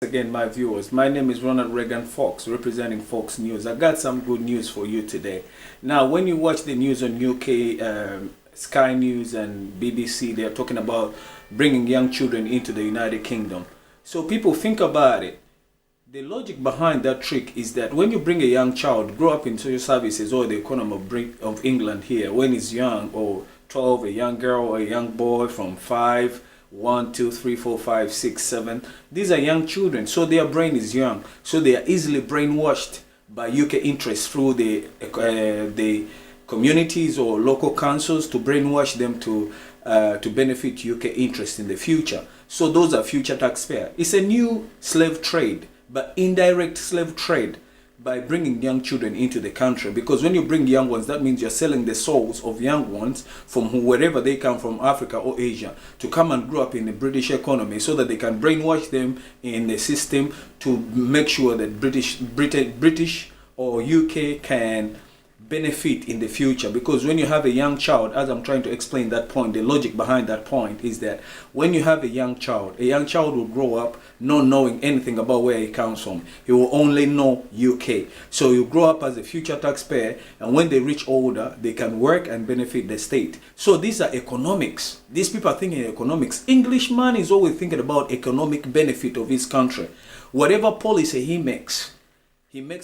Again, my viewers, my name is Ronald Regan Fox, representing Fox News. I got some good news for you today. Now, when you watch the news on UK, Sky News and BBC, they are talking about bringing young children into the United Kingdom. So people think about it. The logic behind that trick is that when you bring a young child, grow up in social services or the economy of England here, when he's young, or 12, a young girl or a young boy from 5, 1, 2, 3, 4, 5, 6, 7. These are young children, so their brain is young. So they are easily brainwashed by UK interests through the communities or local councils to brainwash them to benefit UK interests in the future. So those are future taxpayers. It's a new slave trade, but indirect slave trade, by bringing young children into the country. Because when you bring young ones, that means you're selling the souls of young ones from wherever they come from, Africa or Asia, to come and grow up in the British economy so that they can brainwash them in the system to make sure that British or UK can benefit in the future. Because when you have a young child, as I'm trying to explain that point, the logic behind that point is that when you have a young child will grow up not knowing anything about where he comes from. He will only know UK. So you grow up as a future taxpayer, and when they reach older, they can work and benefit the state. So these are economics. These people are thinking economics. Englishman is always thinking about economic benefit of his country. Whatever policy he makes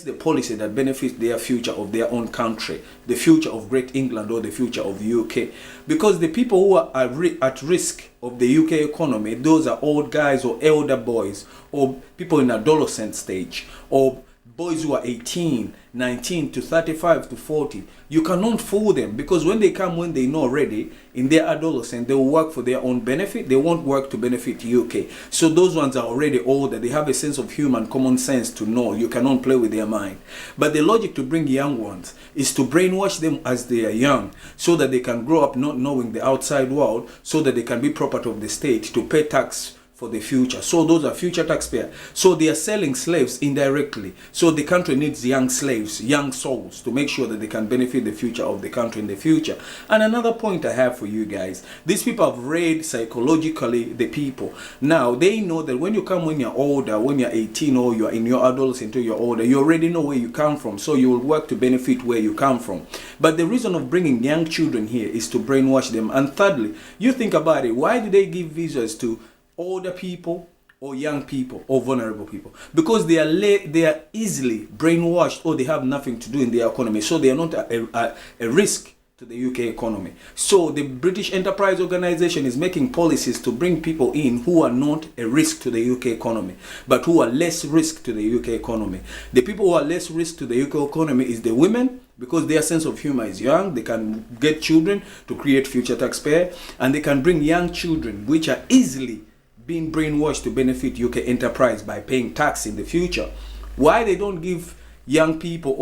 the policy that benefits their future of their own country, the future of Great England or the future of UK. Because the people who are at risk of the UK economy, those are old guys or elder boys or people in adolescent stage or boys who are 18, 19 to 35 to 40. You cannot fool them, because when they come, when they know already in their adolescence, they will work for their own benefit. They won't work to benefit UK. So those ones are already older. They have a sense of human common sense to know you cannot play with their mind. But the logic to bring young ones is to brainwash them as they are young, so that they can grow up not knowing the outside world, so that they can be property of the state to pay tax for the future. So those are future taxpayers. So they are selling slaves indirectly. So the country needs young slaves, young souls, to make sure that they can benefit the future of the country in the future. And another point I have for you guys, these people have read psychologically the people. Now they know that when you come, when you're older, when you're 18 or you're in your adolescence until you're older, you already know where you come from. So you will work to benefit where you come from. But the reason of bringing young children here is to brainwash them. And thirdly, you think about it, why do they give visas to older people or young people or vulnerable people? Because they are easily brainwashed, or they have nothing to do in the economy, so they are not a risk to the UK economy. So the British Enterprise Organization is making policies to bring people in who are not a risk to the UK economy, but who are less risk to the UK economy. The people who are less risk to the UK economy is the women, because their sense of humor is young. They can get children to create future taxpayers, and they can bring young children which are easily being brainwashed to benefit UK enterprise by paying tax in the future. Why they don't give young people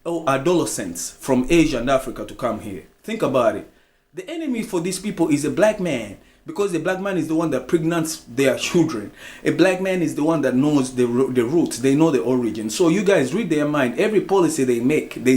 or adolescents from Asia and Africa to come here? Think about it. The enemy for these people is a black man, because the black man is the one that pregnates their children. A black man is the one that knows the roots. They know the origin. So you guys read their mind. Every policy they make, they